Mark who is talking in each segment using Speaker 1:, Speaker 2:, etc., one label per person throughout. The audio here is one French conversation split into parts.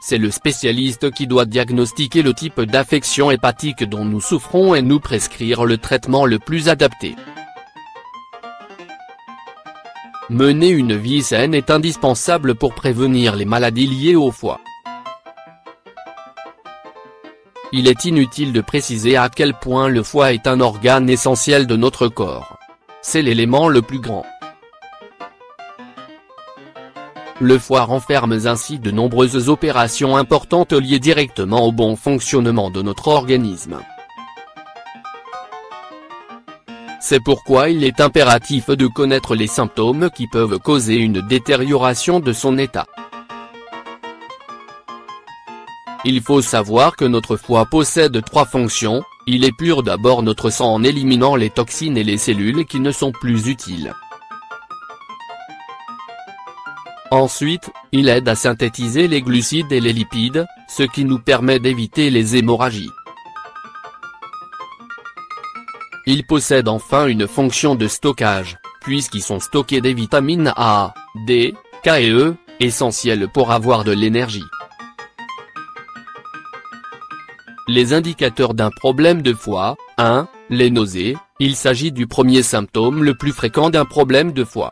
Speaker 1: c'est le spécialiste qui doit diagnostiquer le type d'affection hépatique dont nous souffrons et nous prescrire le traitement le plus adapté. Mener une vie saine est indispensable pour prévenir les maladies liées au foie. Il est inutile de préciser à quel point le foie est un organe essentiel de notre corps. C'est l'élément le plus grand. Le foie renferme ainsi de nombreuses opérations importantes liées directement au bon fonctionnement de notre organisme. C'est pourquoi il est impératif de connaître les symptômes qui peuvent causer une détérioration de son état. Il faut savoir que notre foie possède 3 fonctions, il épure d'abord notre sang en éliminant les toxines et les cellules qui ne sont plus utiles. Ensuite, il aide à synthétiser les glucides et les lipides, ce qui nous permet d'éviter les hémorragies. Il possède enfin une fonction de stockage, puisqu'y sont stockées des vitamines A, D, K et E, essentielles pour avoir de l'énergie. Les indicateurs d'un problème de foie. 1. Les nausées, il s'agit du premier symptôme le plus fréquent d'un problème de foie.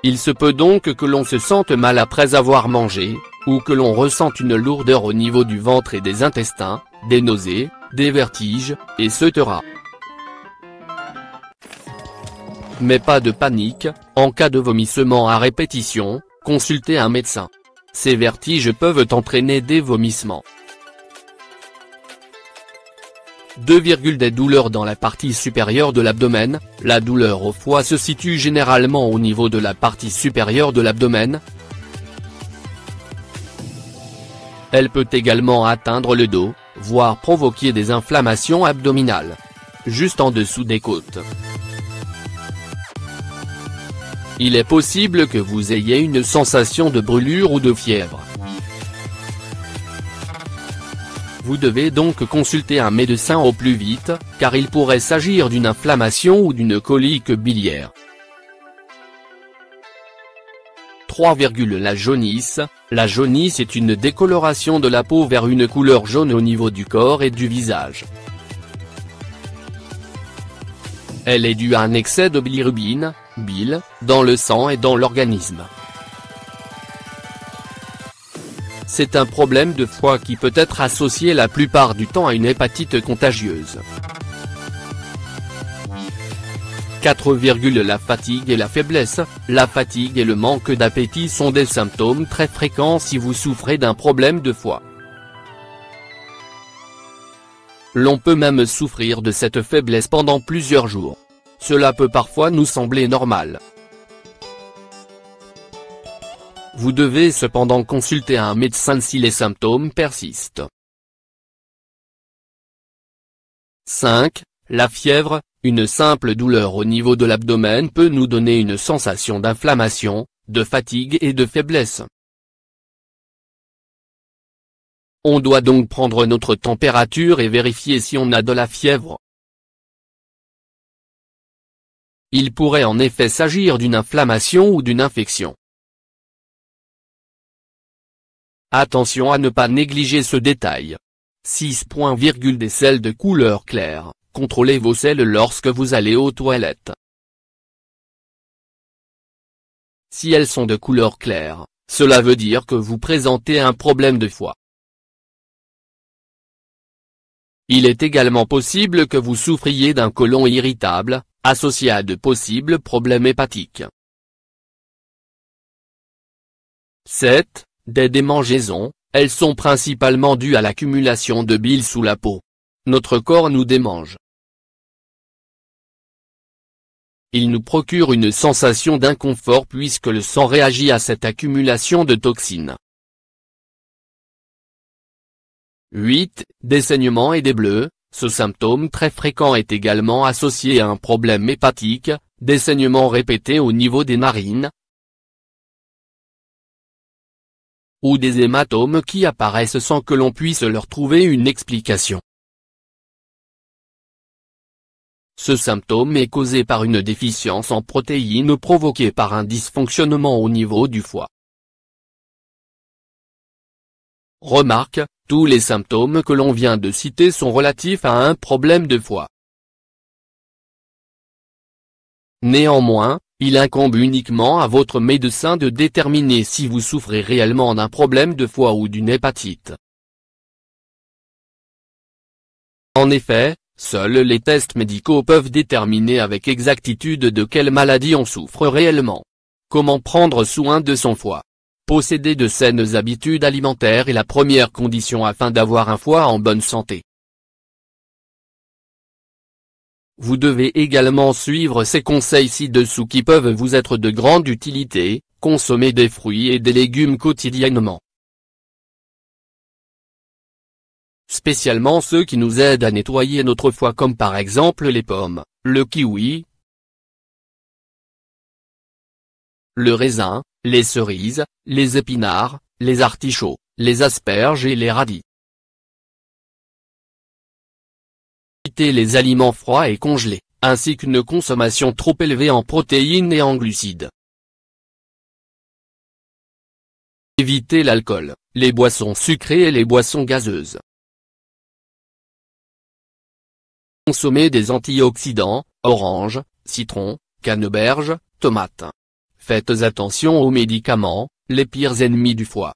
Speaker 1: Il se peut donc que l'on se sente mal après avoir mangé, ou que l'on ressente une lourdeur au niveau du ventre et des intestins, des nausées, des vertiges, etc. Mais pas de panique, en cas de vomissement à répétition, consultez un médecin. Ces vertiges peuvent entraîner des vomissements. 2. Des douleurs dans la partie supérieure de l'abdomen, la douleur au foie se situe généralement au niveau de la partie supérieure de l'abdomen. Elle peut également atteindre le dos, voire provoquer des inflammations abdominales. Juste en dessous des côtes. Il est possible que vous ayez une sensation de brûlure ou de fièvre. Vous devez donc consulter un médecin au plus vite, car il pourrait s'agir d'une inflammation ou d'une colique biliaire. 3. La jaunisse est une décoloration de la peau vers une couleur jaune au niveau du corps et du visage. Elle est due à un excès de bilirubine, bile, dans le sang et dans l'organisme. C'est un problème de foie qui peut être associé la plupart du temps à une hépatite contagieuse. 4. La fatigue et la faiblesse, la fatigue et le manque d'appétit sont des symptômes très fréquents si vous souffrez d'un problème de foie. L'on peut même souffrir de cette faiblesse pendant plusieurs jours. Cela peut parfois nous sembler normal. Vous devez cependant consulter un médecin si les symptômes persistent. 5. La fièvre, une simple douleur au niveau de l'abdomen peut nous donner une sensation d'inflammation, de fatigue et de faiblesse. On doit donc prendre notre température et vérifier si on a de la fièvre. Il pourrait en effet s'agir d'une inflammation ou d'une infection. Attention à ne pas négliger ce détail. 6. Des selles de couleur claire, contrôlez vos selles lorsque vous allez aux toilettes. Si elles sont de couleur claire, cela veut dire que vous présentez un problème de foie. Il est également possible que vous souffriez d'un côlon irritable, associé à de possibles problèmes hépatiques. 7. Des démangeaisons, elles sont principalement dues à l'accumulation de bile sous la peau. Notre corps nous démange. Il nous procure une sensation d'inconfort puisque le sang réagit à cette accumulation de toxines. 8. Des saignements et des bleus, ce symptôme très fréquent est également associé à un problème hépatique, des saignements répétés au niveau des narines, ou des hématomes qui apparaissent sans que l'on puisse leur trouver une explication. Ce symptôme est causé par une déficience en protéines provoquée par un dysfonctionnement au niveau du foie. Remarque, tous les symptômes que l'on vient de citer sont relatifs à un problème de foie. Néanmoins, il incombe uniquement à votre médecin de déterminer si vous souffrez réellement d'un problème de foie ou d'une hépatite. En effet, seuls les tests médicaux peuvent déterminer avec exactitude de quelle maladie on souffre réellement. Comment prendre soin de son foie? Posséder de saines habitudes alimentaires est la première condition afin d'avoir un foie en bonne santé. Vous devez également suivre ces conseils ci-dessous qui peuvent vous être de grande utilité. Consommer des fruits et des légumes quotidiennement. Spécialement ceux qui nous aident à nettoyer notre foie comme par exemple les pommes, le kiwi, le raisin, les cerises, les épinards, les artichauts, les asperges et les radis. Évitez les aliments froids et congelés, ainsi qu'une consommation trop élevée en protéines et en glucides. Évitez l'alcool, les boissons sucrées et les boissons gazeuses. Consommez des antioxydants, oranges, citrons, canneberges, tomates. Faites attention aux médicaments, les pires ennemis du foie.